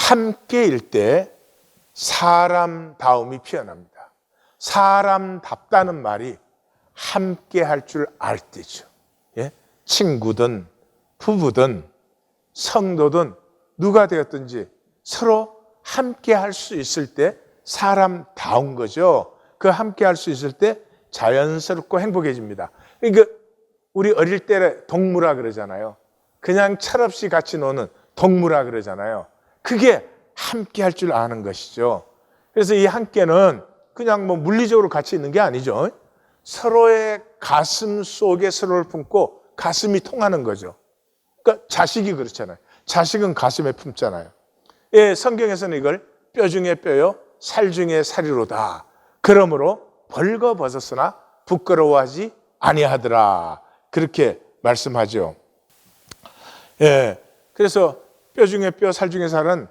함께일 때 사람다움이 피어납니다. 사람답다는 말이 함께 할 줄 알 때죠. 예? 친구든 부부든 성도든 누가 되었든지 서로 함께 할 수 있을 때 사람다운 거죠. 그 함께 할 수 있을 때 자연스럽고 행복해집니다. 그러니까 우리 어릴 때 동무라 그러잖아요. 그냥 철없이 같이 노는 동무라 그러잖아요. 그게 함께 할 줄 아는 것이죠. 그래서 이 함께는 그냥 뭐 물리적으로 같이 있는 게 아니죠. 서로의 가슴 속에 서로를 품고 가슴이 통하는 거죠. 그러니까 자식이 그렇잖아요. 자식은 가슴에 품잖아요. 예, 성경에서는 이걸 뼈 중에 뼈요, 살 중에 살이로다. 그러므로 벌거벗었으나 부끄러워하지 아니하더라. 그렇게 말씀하죠. 예, 그래서 뼈 중에 뼈, 살 중에 살은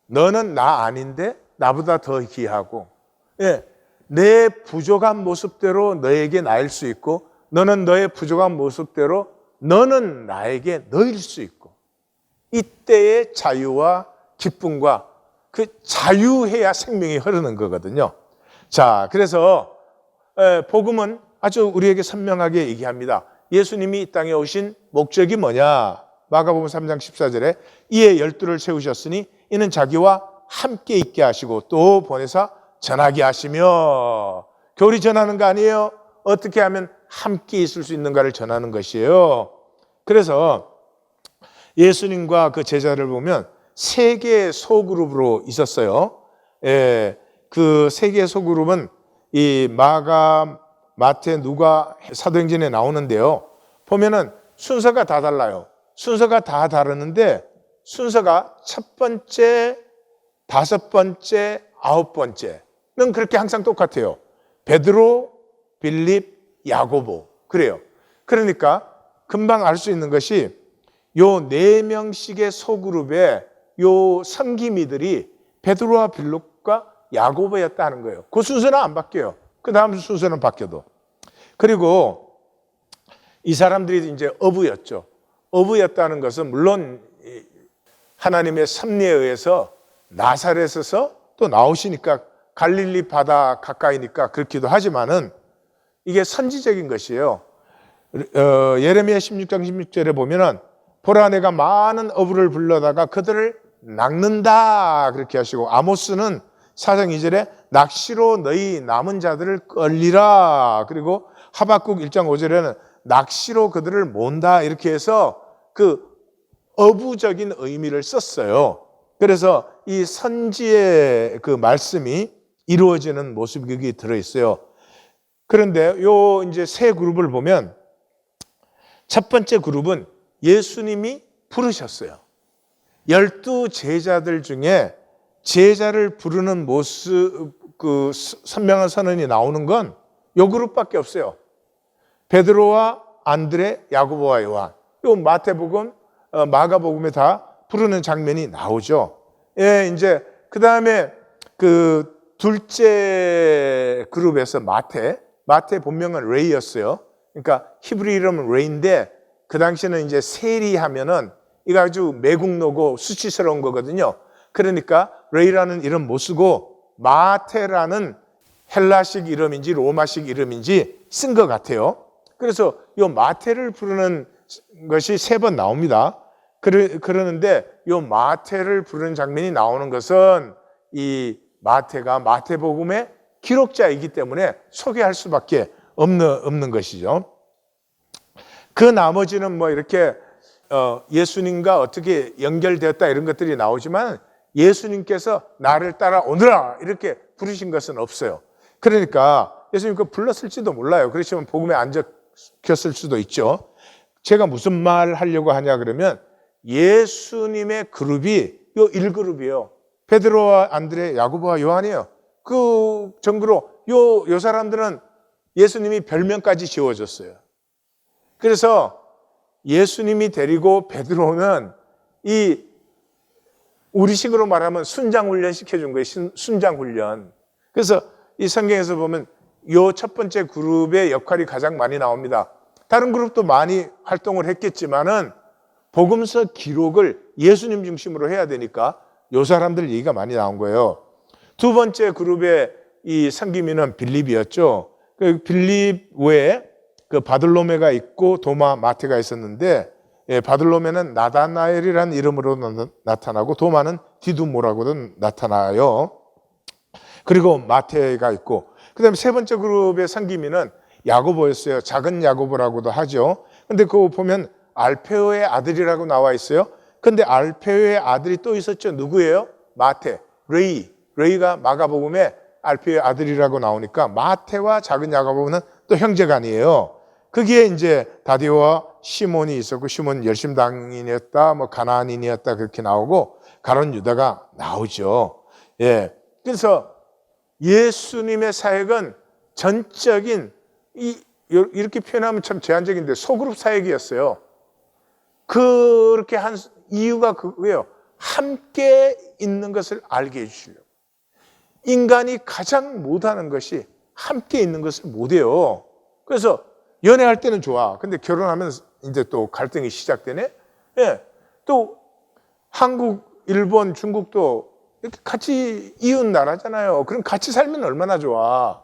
너는 나 아닌데 나보다 더 귀하고, 예, 내 부족한 모습대로 너에게 나일 수 있고, 너는 너의 부족한 모습대로 너는 나에게 너일 수 있고, 이때의 자유와 기쁨과 그 자유해야 생명이 흐르는 거거든요. 자, 그래서 복음은 아주 우리에게 선명하게 얘기합니다. 예수님이 이 땅에 오신 목적이 뭐냐? 마가복음 3장 14절에 이에 12를 세우셨으니 이는 자기와 함께 있게 하시고 또 보내사 전하게 하시며, 교리 전하는 거 아니에요? 어떻게 하면 함께 있을 수 있는가를 전하는 것이에요. 그래서 예수님과 그 제자를 보면 세 개의 소그룹으로 있었어요. 예, 그 세 개의 소그룹은 이 마가, 마태, 누가 사도행전에 나오는데요. 보면은 순서가 다 달라요. 순서가 다 다르는데 순서가 첫 번째, 다섯 번째, 아홉 번째는 그렇게 항상 똑같아요. 베드로, 빌립, 야고보. 그래요. 그러니까 금방 알 수 있는 것이 요 네 명씩의 소그룹에 요 섬기미들이 베드로와 빌립과 야고보였다 하는 거예요. 그 순서는 안 바뀌어요. 그 다음 순서는 바뀌어도. 그리고 이 사람들이 이제 어부였죠. 어부였다는 것은 물론 하나님의 섭리에 의해서 나사렛에서 또 나오시니까 갈릴리 바다 가까이니까 그렇기도 하지만은 이게 선지적인 것이에요. 예레미야 16장 16절에 보면은 보라 내가 많은 어부를 불러다가 그들을 낚는다 그렇게 하시고, 아모스는 4장 2절에 낚시로 너희 남은 자들을 끌리라, 그리고 하박국 1장 5절에는 낚시로 그들을 몬다 이렇게 해서 그 어부적인 의미를 썼어요. 그래서 이 선지의 그 말씀이 이루어지는 모습이 여기 들어있어요. 그런데 요 이제 세 그룹을 보면 첫 번째 그룹은 예수님이 부르셨어요. 12 제자들 중에 제자를 부르는 모습, 그 선명한 선언이 나오는 건 요 그룹밖에 없어요. 베드로와 안드레, 야고보와 요한. 요 마태복음, 마가복음에 다 부르는 장면이 나오죠. 예, 이제 그 다음에 그 둘째 그룹에서 마태 본명은 레이였어요. 그러니까 히브리 이름은 레이인데 그 당시에는 이제 세리하면은 이거 아주 매국노고 수치스러운 거거든요. 그러니까 레이라는 이름 못 쓰고 마태라는 헬라식 이름인지 로마식 이름인지 쓴 것 같아요. 그래서 이 마태를 부르는 것이 세 번 나옵니다. 그러는데 이 마태를 부르는 장면이 나오는 것은 이 마태가 마태복음의 기록자이기 때문에 소개할 수밖에 없는 것이죠. 그 나머지는 뭐 이렇게 예수님과 어떻게 연결되었다 이런 것들이 나오지만 예수님께서 나를 따라오너라 이렇게 부르신 것은 없어요. 그러니까 예수님 그 불렀을지도 몰라요. 그렇지만 복음에 안 적혔을 수도 있죠. 제가 무슨 말 하려고 하냐 그러면 예수님의 그룹이 요 1그룹이에요. 베드로와 안드레, 야고보와 요한이에요. 그 정도로 요 사람들은 예수님이 별명까지 지어줬어요. 그래서 예수님이 데리고 베드로는 이 우리식으로 말하면 순장훈련 시켜준 거예요. 순장훈련. 그래서 이 성경에서 보면 요 첫 번째 그룹의 역할이 가장 많이 나옵니다. 다른 그룹도 많이 활동을 했겠지만은 복음서 기록을 예수님 중심으로 해야 되니까 요 사람들 얘기가 많이 나온 거예요. 두 번째 그룹의 이 섬기민은 빌립이었죠. 그 빌립 외에 그 바들로메가 있고 도마, 마테가 있었는데, 바들로메는 나다나엘이라는 이름으로 나타나고 도마는 디두모라고도 나타나요. 그리고 마테가 있고, 그 다음에 세 번째 그룹의 섬기민은 야고보였어요. 작은 야고보라고도 하죠. 근데 그거 보면 알페오의 아들이라고 나와 있어요. 근데 알페오의 아들이 또 있었죠. 누구예요? 마테, 레이가 마가복음에 알페오의 아들이라고 나오니까 마테와 작은 야고보는 또 형제간이에요. 거기에 이제 다디오와 시몬이 있었고, 시몬 열심당인이었다, 뭐 가나안인이었다 그렇게 나오고, 가룟 유다가 나오죠. 예. 그래서 예수님의 사역은 전적인 이렇게 표현하면 참 제한적인데 소그룹 사역이었어요. 그렇게 한 이유가 그거예요. 함께 있는 것을 알게 해주시려고. 인간이 가장 못하는 것이 함께 있는 것을 못해요. 그래서 연애할 때는 좋아. 근데 결혼하면 이제 또 갈등이 시작되네. 예. 또 한국, 일본, 중국도 이렇게 같이 이웃 나라잖아요. 그럼 같이 살면 얼마나 좋아.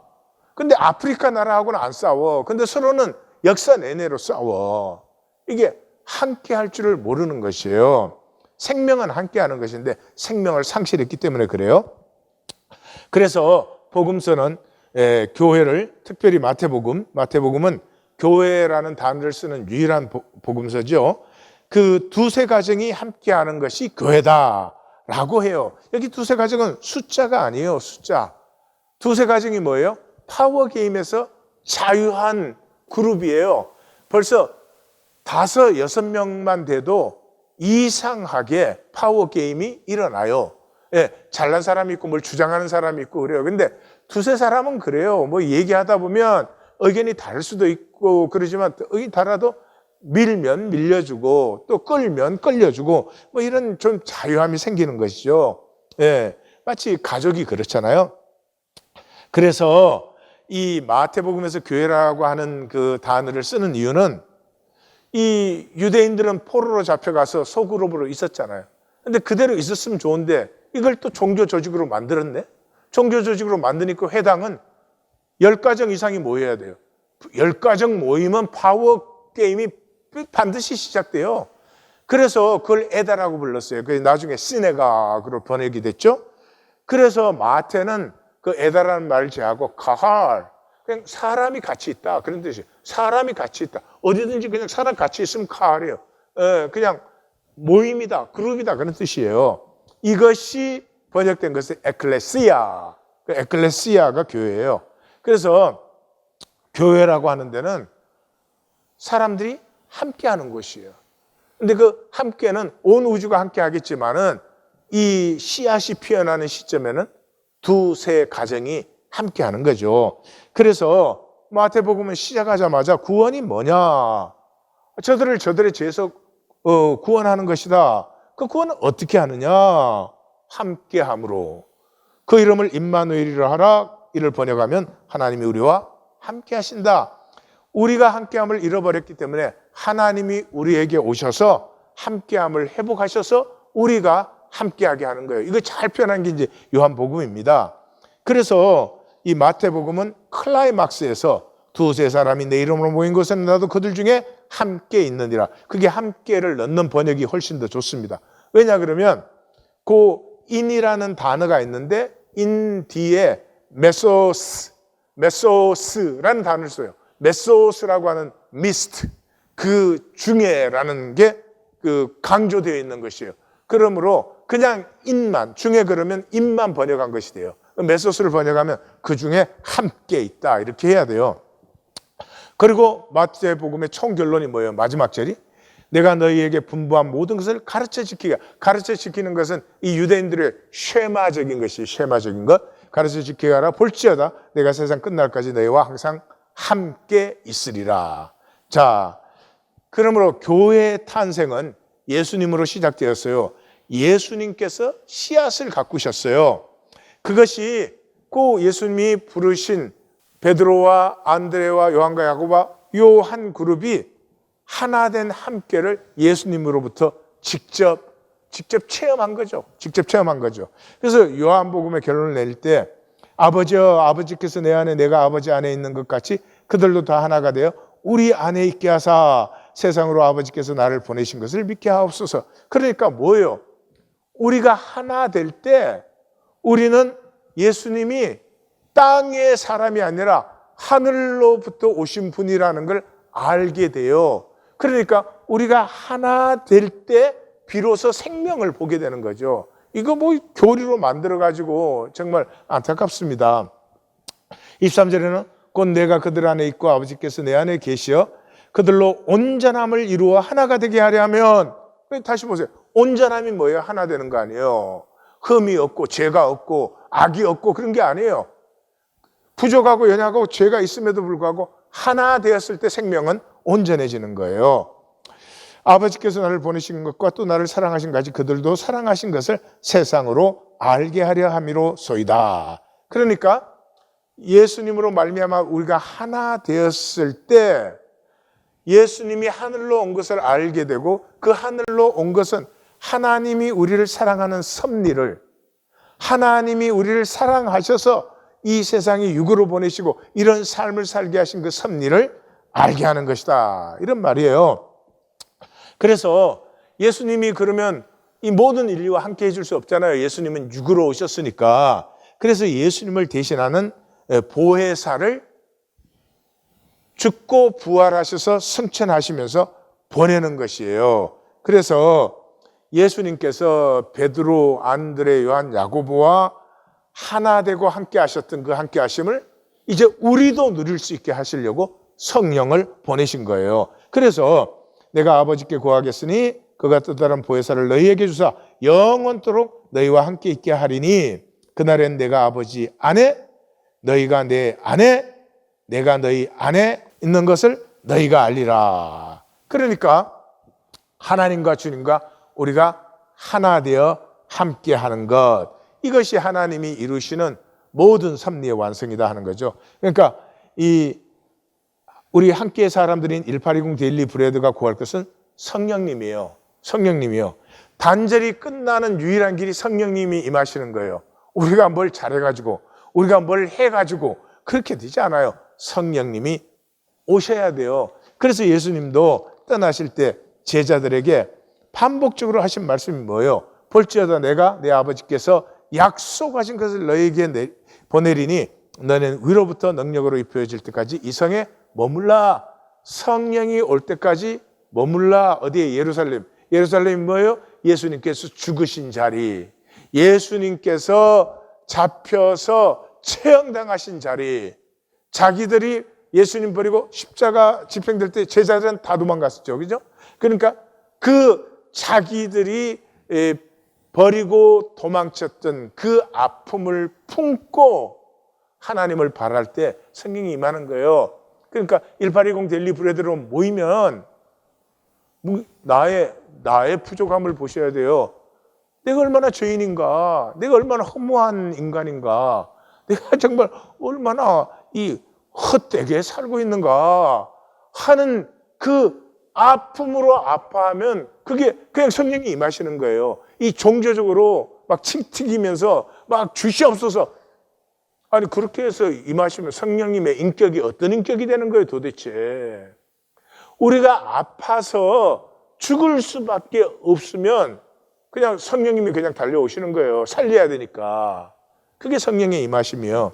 근데 아프리카 나라하고는 안 싸워. 근데 서로는 역사 내내로 싸워. 이게 함께 할 줄을 모르는 것이에요. 생명은 함께 하는 것인데 생명을 상실했기 때문에 그래요. 그래서 복음서는 교회를, 특별히 마태복음은 교회라는 단어를 쓰는 유일한 복음서죠. 그 두세 가정이 함께 하는 것이 교회다라고 해요. 여기 두세 가정은 숫자가 아니에요. 숫자. 두세 가정이 뭐예요? 파워게임에서 자유한 그룹이에요. 벌써 5, 6명만 돼도 이상하게 파워게임이 일어나요. 예, 잘난 사람이 있고 뭘 주장하는 사람이 있고 그래요. 근데 두세 사람은 그래요. 뭐 얘기하다 보면 의견이 다를 수도 있고 그러지만 의견이 달라도 밀면 밀려주고 또 끌면 끌려주고 뭐 이런 좀 자유함이 생기는 것이죠. 예, 마치 가족이 그렇잖아요. 그래서 이 마태복음에서 교회라고 하는 그 단어를 쓰는 이유는 이 유대인들은 포로로 잡혀가서 소그룹으로 있었잖아요. 근데 그대로 있었으면 좋은데 이걸 또 종교 조직으로 만들었네. 종교 조직으로 만드니까 회당은 10가정 이상이 모여야 돼요. 10가정 모이면 파워 게임이 반드시 시작돼요. 그래서 그걸 에다라고 불렀어요. 그게 나중에 시네가로 번역이 됐죠. 그래서 마태는 그 에다라는 말을 제하고 카할, 그냥 사람이 같이 있다 그런 뜻이에요. 사람이 같이 있다. 어디든지 그냥 사람 같이 있으면 카할이에요. 그냥 모임이다, 그룹이다 그런 뜻이에요. 이것이 번역된 것은 에클레시아. 그 에클레시아가 교회예요. 그래서 교회라고 하는 데는 사람들이 함께하는 곳이에요. 근데 그 함께는 온 우주가 함께 하겠지만은 이 씨앗이 피어나는 시점에는 두세 가정이 함께 하는 거죠. 그래서 마태복음은 시작하자마자 구원이 뭐냐? 저들을 저들의 죄에서 구원하는 것이다. 그 구원은 어떻게 하느냐? 함께함으로. 그 이름을 임마누엘이라 하라. 이를 번역하면 하나님이 우리와 함께 하신다. 우리가 함께함을 잃어버렸기 때문에 하나님이 우리에게 오셔서 함께함을 회복하셔서 우리가 함께하게 하는 거예요. 이거 잘 표현한 게 이제 요한복음입니다. 그래서 이 마태복음은 클라이막스에서 두세 사람이 내 이름으로 모인 곳에는 나도 그들 중에 함께 있느니라. 그게 함께를 넣는 번역이 훨씬 더 좋습니다. 왜냐 그러면 그 인이라는 단어가 있는데 인 뒤에 메소스라는 단어를 써요. 메소스라고 하는 미스트, 그 중에라는 게 그 강조되어 있는 것이에요. 그러므로 그냥 인만, 중에 그러면 인만 번역한 것이 돼요. 메소스를 번역하면 그 중에 함께 있다 이렇게 해야 돼요. 그리고 마태복음의 총 결론이 뭐예요? 마지막 절이 내가 너희에게 분부한 모든 것을 가르쳐 지키게. 가르쳐 지키는 것은 이 유대인들의 쉐마적인 것이 쉐마적인 것. 가르쳐 지키게 하라. 볼지어다 내가 세상 끝날까지 너희와 항상 함께 있으리라. 자, 그러므로 교회의 탄생은 예수님으로 시작되었어요. 예수님께서 씨앗을 가꾸셨어요. 그것이 꼭 예수님이 부르신 베드로와 안드레와 요한과 야고보와 요 한 그룹이 하나된 함께를 예수님으로부터 직접 직접 체험한 거죠. 직접 체험한 거죠. 그래서 요한복음의 결론을 내릴 때 아버지여 아버지께서 내 안에 내가 아버지 안에 있는 것 같이 그들도 다 하나가 되어 우리 안에 있게 하사 세상으로 아버지께서 나를 보내신 것을 믿게 하옵소서. 그러니까 뭐예요? 우리가 하나 될 때 우리는 예수님이 땅의 사람이 아니라 하늘로부터 오신 분이라는 걸 알게 돼요. 그러니까 우리가 하나 될 때 비로소 생명을 보게 되는 거죠. 이거 뭐 교리로 만들어가지고 정말 안타깝습니다. 23절에는 곧 내가 그들 안에 있고 아버지께서 내 안에 계시어 그들로 온전함을 이루어 하나가 되게 하려면, 다시 보세요. 온전함이 뭐예요? 하나 되는 거 아니에요. 흠이 없고 죄가 없고 악이 없고 그런 게 아니에요. 부족하고 연약하고 죄가 있음에도 불구하고 하나 되었을 때 생명은 온전해지는 거예요. 아버지께서 나를 보내신 것과 또 나를 사랑하신 같이 그들도 사랑하신 것을 세상으로 알게 하려 함이로소이다. 그러니까 예수님으로 말미암아 우리가 하나 되었을 때 예수님이 하늘로 온 것을 알게 되고, 그 하늘로 온 것은 하나님이 우리를 사랑하는 섭리를, 하나님이 우리를 사랑하셔서 이 세상에 육으로 보내시고 이런 삶을 살게 하신 그 섭리를 알게 하는 것이다, 이런 말이에요. 그래서 예수님이 그러면 이 모든 인류와 함께 해줄 수 없잖아요. 예수님은 육으로 오셨으니까. 그래서 예수님을 대신하는 보혜사를 죽고 부활하셔서 승천하시면서 보내는 것이에요. 그래서 예수님께서 베드로, 안드레, 요한, 야고보와 하나 되고 함께 하셨던 그 함께 하심을 이제 우리도 누릴 수 있게 하시려고 성령을 보내신 거예요. 그래서 내가 아버지께 구하겠으니 그가 또 다른 보혜사를 너희에게 주사 영원토록 너희와 함께 있게 하리니 그날엔 내가 아버지 안에 너희가 내 안에 내가 너희 안에 있는 것을 너희가 알리라. 그러니까 하나님과 주님과 우리가 하나 되어 함께 하는 것, 이것이 하나님이 이루시는 모든 섭리의 완성이다 하는 거죠. 그러니까 우리 함께 사람들인 1820 데일리 브레드가 구할 것은 성령님이에요. 성령님이요. 단절이 끝나는 유일한 길이 성령님이 임하시는 거예요. 우리가 뭘 잘해가지고 우리가 뭘 해가지고 그렇게 되지 않아요. 성령님이 오셔야 돼요. 그래서 예수님도 떠나실 때 제자들에게 반복적으로 하신 말씀이 뭐예요? 볼지어다 내가 내 아버지께서 약속하신 것을 너희에게 보내리니 너는 위로부터 능력으로 입혀질 때까지 이 성에 머물라. 성령이 올 때까지 머물라. 어디에? 예루살렘. 예루살렘이 뭐예요? 예수님께서 죽으신 자리, 예수님께서 잡혀서 체형당하신 자리. 자기들이 예수님 버리고 십자가 집행될 때 제자들은 다 도망갔었죠. 그죠? 그러니까 그 자기들이 버리고 도망쳤던 그 아픔을 품고 하나님을 바랄 때 성령이 임하는 거예요. 그러니까 1820 데일리 브레드로 모이면 나의 부족함을 보셔야 돼요. 내가 얼마나 죄인인가, 내가 얼마나 허무한 인간인가, 내가 정말 얼마나 이 헛되게 살고 있는가 하는 그 아픔으로 아파하면 그게 그냥 성령이 임하시는 거예요. 이 종교적으로 막 침 튀기면서 막 주시옵소서. 아니 그렇게 해서 임하시면 성령님의 인격이 어떤 인격이 되는 거예요 도대체. 우리가 아파서 죽을 수밖에 없으면 그냥 성령님이 그냥 달려오시는 거예요. 살려야 되니까. 그게 성령의 임하심이요.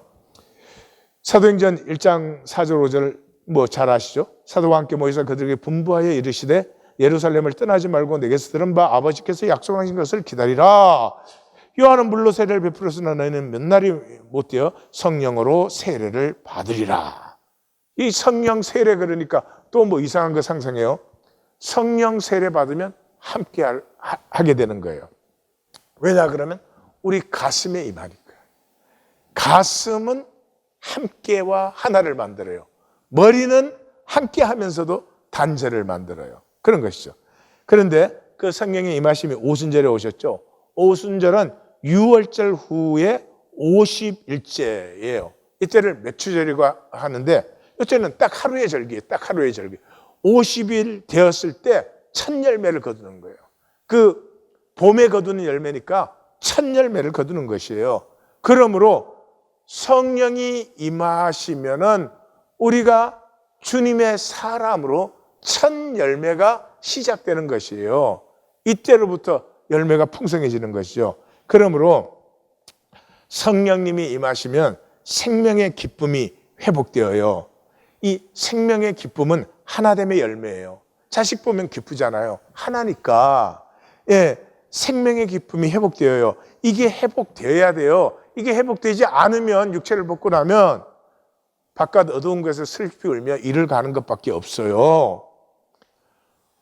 사도행전 1장 4절 5절 뭐 잘 아시죠? 사도와 함께 모여서 그들에게 분부하여 이르시되 예루살렘을 떠나지 말고 내게서 들은 바 아버지께서 약속하신 것을 기다리라. 요한은 물로 세례를 베풀었으나 너희는 몇 날이 못 되어 성령으로 세례를 받으리라. 이 성령 세례, 그러니까 또 뭐 이상한 거 상상해요. 성령 세례 받으면 함께 하게 되는 거예요. 왜냐 그러면 우리 가슴에 임하니까. 가슴은 함께와 하나를 만들어요. 머리는 함께 하면서도 단절을 만들어요. 그런 것이죠. 그런데 그 성령의 임하심이 오순절에 오셨죠. 오순절은 유월절 후에 50일째예요. 이때를 매추절이라고 하는데 이때는 딱 하루의 절기예요. 딱 하루의 절기. 50일 되었을 때 첫 열매를 거두는 거예요. 그 봄에 거두는 열매니까 첫 열매를 거두는 것이에요. 그러므로 성령이 임하시면은 우리가 주님의 사람으로 첫 열매가 시작되는 것이에요. 이때로부터 열매가 풍성해지는 것이죠. 그러므로 성령님이 임하시면 생명의 기쁨이 회복되어요. 이 생명의 기쁨은 하나됨의 열매예요. 자식 보면 기쁘잖아요. 하나니까. 예, 생명의 기쁨이 회복되어요. 이게 회복되어야 돼요. 이게 회복되지 않으면 육체를 벗고 나면 바깥 어두운 곳에서 슬피 울며 이를 가는 것밖에 없어요.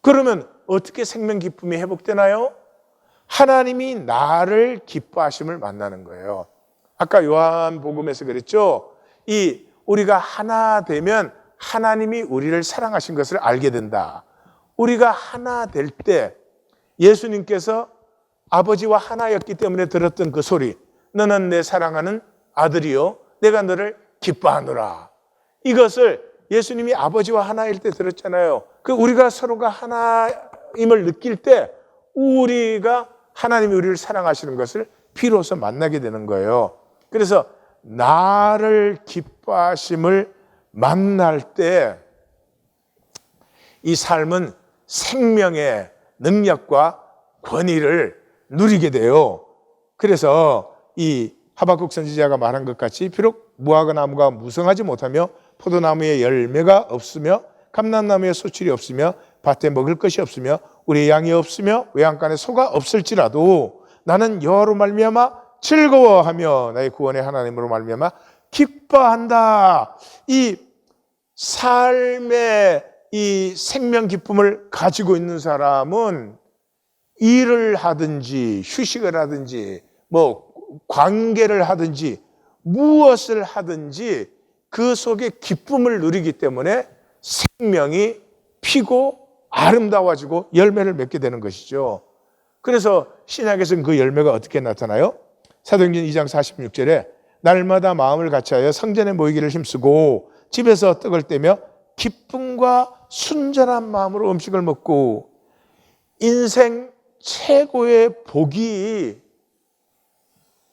그러면 어떻게 생명 기쁨이 회복되나요? 하나님이 나를 기뻐하심을 만나는 거예요. 아까 요한복음에서 그랬죠. 우리가 하나 되면 하나님이 우리를 사랑하신 것을 알게 된다. 우리가 하나 될 때 예수님께서 아버지와 하나였기 때문에 들었던 그 소리, 너는 내 사랑하는 아들이요 내가 너를 기뻐하노라. 이것을 예수님이 아버지와 하나일 때 들었잖아요. 우리가 서로가 하나임을 느낄 때 우리가 하나님이 우리를 사랑하시는 것을 비로소 만나게 되는 거예요. 그래서 나를 기뻐하심을 만날 때 이 삶은 생명의 능력과 권위를 누리게 돼요. 그래서 이 하박국 선지자가 말한 것 같이 비록 무화과 나무가 무성하지 못하며 포도나무에 열매가 없으며 감람나무에 소출이 없으며 밭에 먹을 것이 없으며 우리의 양이 없으며 외양간에 소가 없을지라도 나는 여호와로 말미암아 즐거워하며 나의 구원의 하나님으로 말미암아 기뻐한다. 이 삶의 이 생명 기쁨을 가지고 있는 사람은 일을 하든지 휴식을 하든지 관계를 하든지 무엇을 하든지 그 속에 기쁨을 누리기 때문에 생명이 피고 아름다워지고 열매를 맺게 되는 것이죠. 그래서 신약에서는 그 열매가 어떻게 나타나요? 사도행전 2장 46절에 날마다 마음을 같이하여 성전에 모이기를 힘쓰고 집에서 떡을 떼며 기쁨과 순전한 마음으로 음식을 먹고. 인생 최고의 복이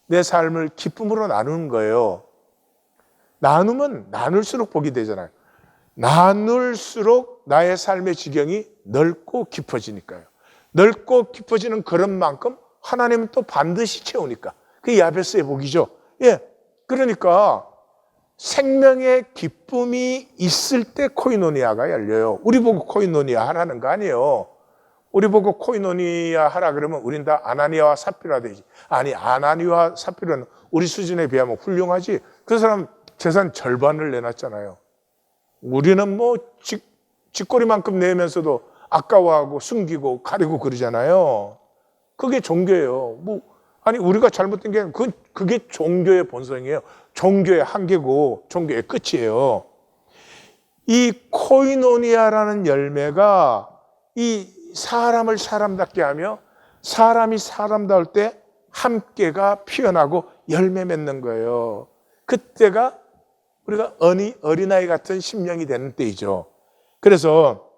내 삶을 기쁨으로 나누는 거예요. 나누면 나눌수록 복이 되잖아요. 나눌수록 나의 삶의 지경이 넓고 깊어지니까요. 넓고 깊어지는 그런 만큼 하나님은 또 반드시 채우니까. 그게 야베스의 복이죠. 예, 그러니까 생명의 기쁨이 있을 때 코이노니아가 열려요. 우리 보고 코이노니아 하라는 거 아니에요. 우리 보고 코이노니아 하라 그러면 우린 다 아나니아와 삽비라 되지. 아니, 아나니아와 삽비라는 우리 수준에 비하면 훌륭하지. 그 사람 재산 절반을 내놨잖아요. 우리는 쥐꼬리만큼 내면서도 아까워하고 숨기고 가리고 그러잖아요. 그게 종교예요. 아니, 우리가 잘못된 게 아니라 그게 종교의 본성이에요. 종교의 한계고 종교의 끝이에요. 이 코이노니아라는 열매가 이 사람을 사람답게 하며 사람이 사람다울 때 함께가 피어나고 열매 맺는 거예요. 그때가 우리가 어린아이 같은 심령이 되는 때이죠. 그래서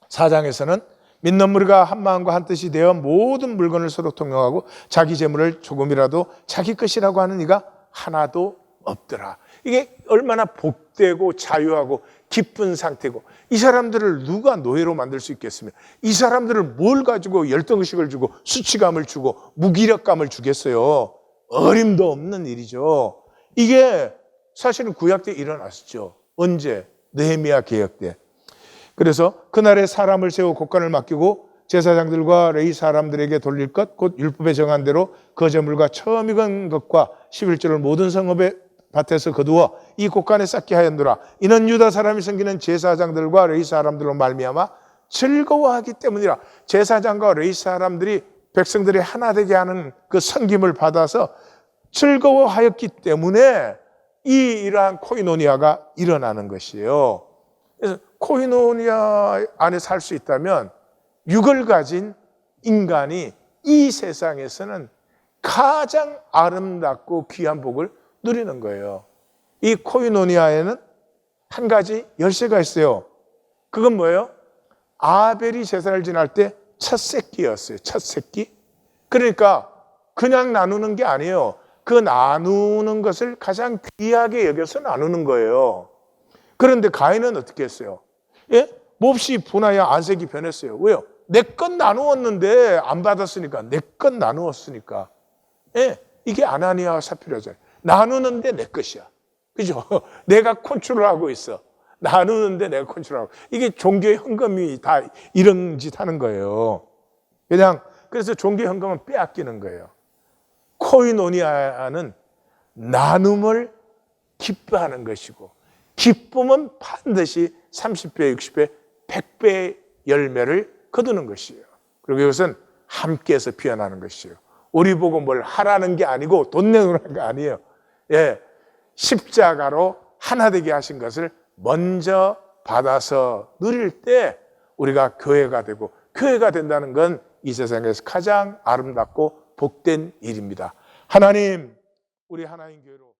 4장에서는 믿는 무리가 한 마음과 한 뜻이 되어 모든 물건을 서로 통용하고 자기 재물을 조금이라도 자기 것이라고 하는 이가 하나도 없더라. 이게 얼마나 복되고 자유하고 기쁜 상태고, 이 사람들을 누가 노예로 만들 수 있겠으며, 이 사람들을 뭘 가지고 열등의식을 주고 수치감을 주고 무기력감을 주겠어요. 어림도 없는 일이죠. 이게 사실은 구약 때 일어났었죠. 언제? 느헤미야 개혁 때. 그래서 그날에 사람을 세워 곡간을 맡기고 제사장들과 레위 사람들에게 돌릴 것, 곧 율법에 정한 대로 그 재물과 처음 익은 것과 11조를 모든 성읍의 밭에서 거두어 이 곡간에 쌓게 하였노라. 이는 유다 사람이 섬기는 제사장들과 레위 사람들로 말미암아 즐거워하기 때문이라. 제사장과 레위 사람들이 백성들이 하나 되게 하는 그 섬김을 받아서 즐거워하였기 때문에 이러한 코이노니아가 일어나는 것이에요. 그래서 코이노니아 안에 살 수 있다면 육을 가진 인간이 이 세상에서는 가장 아름답고 귀한 복을 누리는 거예요. 이 코이노니아에는 한 가지 열쇠가 있어요. 그건 뭐예요? 아벨이 제사를 지낼 때 첫 새끼였어요. 첫 새끼. 그러니까 그냥 나누는 게 아니에요. 그 나누는 것을 가장 귀하게 여겨서 나누는 거예요. 그런데 가인은 어떻게 했어요? 예? 몹시 분하여 안색이 변했어요. 왜요? 내 것 나누었는데 안 받았으니까. 내 것 나누었으니까. 예? 이게 아나니아와 사피라잖아요. 나누는데 내 것이야. 그죠? 내가 컨트롤하고 있어. 나누는데 내가 컨트롤하고. 이게 종교의 헌금이 다 이런 짓 하는 거예요. 그래서 종교의 헌금은 빼앗기는 거예요. 코이노니아는 나눔을 기뻐하는 것이고, 기쁨은 반드시 30배, 60배, 100배의 열매를 거두는 것이에요. 그리고 이것은 함께해서 피어나는 것이에요. 우리 보고 뭘 하라는 게 아니고 돈 내놓으라는 게 아니에요. 예, 십자가로 하나 되게 하신 것을 먼저 받아서 누릴 때 우리가 교회가 되고, 교회가 된다는 건 이 세상에서 가장 아름답고 복된 일입니다. 하나님, 우리 하나님 교회로